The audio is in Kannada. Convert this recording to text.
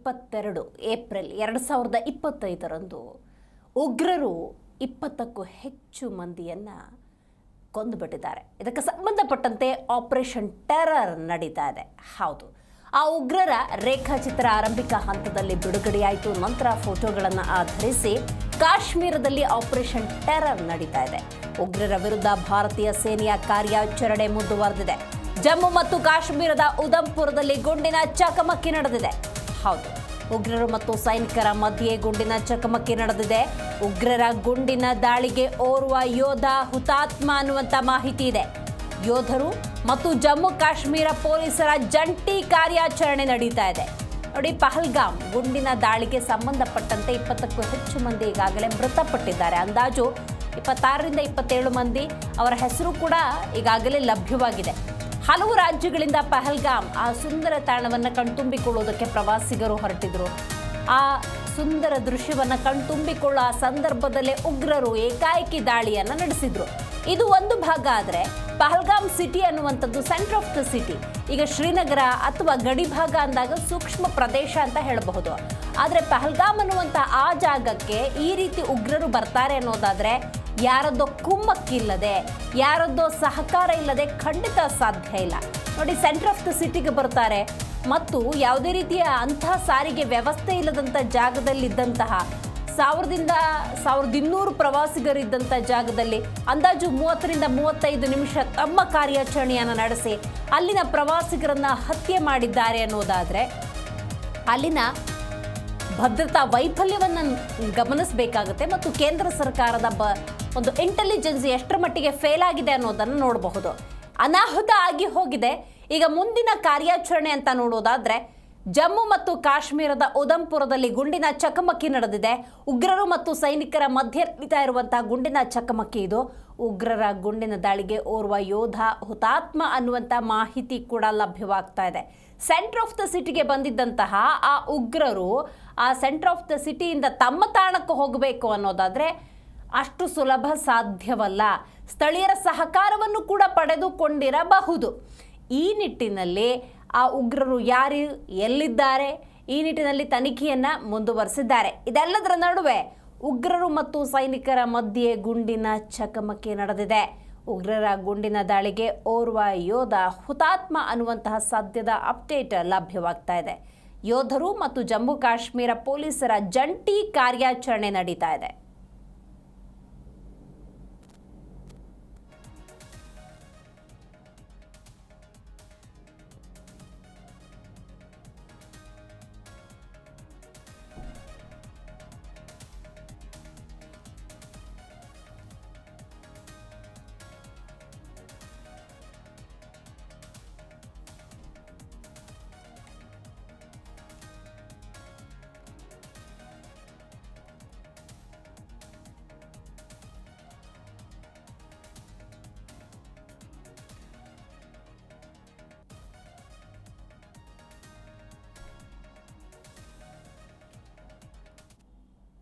22 ಏಪ್ರಿಲ್ 2025ರಂದು ಉಗ್ರರು 20ಕ್ಕೂ ಹೆಚ್ಚು ಮಂದಿಯನ್ನು ಕೊಂದುಬಿಟ್ಟಿದ್ದಾರೆ. ಇದಕ್ಕೆ ಸಂಬಂಧಪಟ್ಟಂತೆ ಆಪರೇಷನ್ ಟೆರರ್ ನಡೀತಾ ಇದೆ. ಹೌದು, ಆ ಉಗ್ರರ ರೇಖಾಚಿತ್ರ ಆರಂಭಿಕ ಹಂತದಲ್ಲಿ ಬಿಡುಗಡೆಯಾಯಿತು. ನಂತರ ಫೋಟೋಗಳನ್ನು ಆಧರಿಸಿ ಕಾಶ್ಮೀರದಲ್ಲಿ ಆಪರೇಷನ್ ಟೆರರ್ ನಡೀತಾ ಇದೆ. ಉಗ್ರರ ವಿರುದ್ಧ ಭಾರತೀಯ ಸೇನೆಯ ಕಾರ್ಯಾಚರಣೆ ಮುಂದುವರೆದಿದೆ. ಜಮ್ಮು ಮತ್ತು ಕಾಶ್ಮೀರದ ಉಧಂಪುರದಲ್ಲಿ ಗುಂಡಿನ ಚಕಮಕಿ ನಡೆದಿದೆ. ಹೌದು, ಉಗ್ರರು ಮತ್ತು ಸೈನಿಕರ ಮಧ್ಯೆ ಗುಂಡಿನ ಚಕಮಕಿ ನಡೆದಿದೆ. ಉಗ್ರರ ಗುಂಡಿನ ದಾಳಿಗೆ ಓರ್ವ ಯೋಧ ಹುತಾತ್ಮ ಅನ್ನುವಂಥ ಮಾಹಿತಿ ಇದೆ. ಯೋಧರು ಮತ್ತು ಜಮ್ಮು ಕಾಶ್ಮೀರ ಪೊಲೀಸರ ಜಂಟಿ ಕಾರ್ಯಾಚರಣೆ ನಡೀತಾ ಇದೆ. ನೋಡಿ, ಪಹಲ್ಗಾಮ್ ಗುಂಡಿನ ದಾಳಿಗೆ ಸಂಬಂಧಪಟ್ಟಂತೆ 20ಕ್ಕೂ ಹೆಚ್ಚು ಮಂದಿ ಈಗಾಗಲೇ ಮೃತಪಟ್ಟಿದ್ದಾರೆ. ಅಂದಾಜು 26ರಿಂದ 27 ಮಂದಿ ಅವರ ಹೆಸರು ಕೂಡ ಈಗಾಗಲೇ ಲಭ್ಯವಾಗಿದೆ. ಹಲವು ರಾಜ್ಯಗಳಿಂದ ಪಹಲ್ಗಾಮ್ ಆ ಸುಂದರ ತಾಣವನ್ನು ಕಣ್ತುಂಬಿಕೊಳ್ಳುವುದಕ್ಕೆ ಪ್ರವಾಸಿಗರು ಹೊರಟಿದ್ರು. ಆ ಸುಂದರ ದೃಶ್ಯವನ್ನು ಕಣ್ತುಂಬಿಕೊಳ್ಳುವ ಸಂದರ್ಭದಲ್ಲೇ ಉಗ್ರರು ಏಕಾಏಕಿ ದಾಳಿಯನ್ನು ನಡೆಸಿದ್ರು. ಇದು ಒಂದು ಭಾಗ. ಆದರೆ ಪಹಲ್ಗಾಮ್ ಸಿಟಿ ಅನ್ನುವಂಥದ್ದು ಸೆಂಟರ್ ಆಫ್ ದ ಸಿಟಿ. ಈಗ ಶ್ರೀನಗರ ಅಥವಾ ಗಡಿ ಭಾಗ ಅಂದಾಗ ಸೂಕ್ಷ್ಮ ಪ್ರದೇಶ ಅಂತ ಹೇಳಬಹುದು. ಆದರೆ ಪಹಲ್ಗಾಮ್ ಅನ್ನುವಂಥ ಆ ಜಾಗಕ್ಕೆ ಈ ರೀತಿ ಉಗ್ರರು ಬರ್ತಾರೆ ಅನ್ನೋದಾದರೆ ಯಾರದ್ದೋ ಕುಮ್ಮಕ್ಕಿಲ್ಲದೆ, ಯಾರದ್ದೋ ಸಹಕಾರ ಇಲ್ಲದೆ ಖಂಡಿತ ಸಾಧ್ಯ ಇಲ್ಲ. ನೋಡಿ, ಸೆಂಟರ್ ಆಫ್ ದ ಸಿಟಿಗೆ ಬರ್ತಾರೆ ಮತ್ತು ಯಾವುದೇ ರೀತಿಯ ಅಂತಹ ಸಾರಿಗೆ ವ್ಯವಸ್ಥೆ ಇಲ್ಲದಂಥ ಜಾಗದಲ್ಲಿದ್ದಂತಹ 1200 ಪ್ರವಾಸಿಗರಿದ್ದಂಥ ಜಾಗದಲ್ಲಿ ಅಂದಾಜು 30ರಿಂದ 35 ನಿಮಿಷ ತಮ್ಮ ಕಾರ್ಯಾಚರಣೆಯನ್ನು ನಡೆಸಿ ಅಲ್ಲಿನ ಪ್ರವಾಸಿಗರನ್ನು ಹತ್ಯೆ ಮಾಡಿದ್ದಾರೆ ಅನ್ನೋದಾದರೆ ಅಲ್ಲಿನ ಭದ್ರತಾ ವೈಫಲ್ಯವನ್ನು ಗಮನಿಸಬೇಕಾಗುತ್ತೆ. ಮತ್ತು ಕೇಂದ್ರ ಸರ್ಕಾರದ ಒಂದು ಇಂಟೆಲಿಜೆನ್ಸ್ ಎಷ್ಟರ ಮಟ್ಟಿಗೆ ಫೇಲ್ ಆಗಿದೆ ಅನ್ನೋದನ್ನು ನೋಡಬಹುದು. ಅನಾಹುತ ಆಗಿ ಹೋಗಿದೆ. ಈಗ ಮುಂದಿನ ಕಾರ್ಯಾಚರಣೆ ಅಂತ ನೋಡೋದಾದ್ರೆ ಜಮ್ಮು ಮತ್ತು ಕಾಶ್ಮೀರದ ಉಧಂಪುರದಲ್ಲಿ ಗುಂಡಿನ ಚಕಮಕಿ ನಡೆದಿದೆ. ಉಗ್ರರು ಮತ್ತು ಸೈನಿಕರ ಮಧ್ಯೆ ನಡೀತಾ ಇರುವಂತಹ ಗುಂಡಿನ ಚಕಮಕಿ ಇದು. ಉಗ್ರರ ಗುಂಡಿನ ದಾಳಿಗೆ ಓರ್ವ ಯೋಧ ಹುತಾತ್ಮ ಅನ್ನುವಂಥ ಮಾಹಿತಿ ಕೂಡ ಲಭ್ಯವಾಗ್ತಾ ಇದೆ. ಸೆಂಟರ್ ಆಫ್ ದ ಸಿಟಿಗೆ ಬಂದಿದ್ದಂತಹ ಆ ಉಗ್ರರು ಆ ಸೆಂಟರ್ ಆಫ್ ದ ಸಿಟಿಯಿಂದ ತಮ್ಮ ತಾಣಕ್ಕೆ ಹೋಗಬೇಕು ಅನ್ನೋದಾದರೆ ಅಷ್ಟು ಸುಲಭ ಸಾಧ್ಯವಲ್ಲ. ಸ್ಥಳೀಯರ ಸಹಕಾರವನ್ನು ಕೂಡ ಪಡೆದುಕೊಂಡಿರಬಹುದು. ಈ ನಿಟ್ಟಿನಲ್ಲಿ ಆ ಉಗ್ರರು ಯಾರು, ಎಲ್ಲಿದ್ದಾರೆ, ಈ ನಿಟ್ಟಿನಲ್ಲಿ ತನಿಖೆಯನ್ನು ಮುಂದುವರೆಸಿದ್ದಾರೆ. ಇದೆಲ್ಲದರ ನಡುವೆ ಉಗ್ರರು ಮತ್ತು ಸೈನಿಕರ ಮಧ್ಯೆ ಗುಂಡಿನ ಚಕಮಕಿ ನಡೆದಿದೆ. ಉಗ್ರರ ಗುಂಡಿನ ದಾಳಿಗೆ ಓರ್ವ ಯೋಧ ಹುತಾತ್ಮ ಅನ್ನುವಂತಹ ಸದ್ಯದ ಅಪ್ಡೇಟ್ ಲಭ್ಯವಾಗ್ತಾ ಇದೆ. ಯೋಧರು ಮತ್ತು ಜಮ್ಮು ಕಾಶ್ಮೀರ ಪೊಲೀಸರ ಜಂಟಿ ಕಾರ್ಯಾಚರಣೆ ನಡೀತಾ ಇದೆ.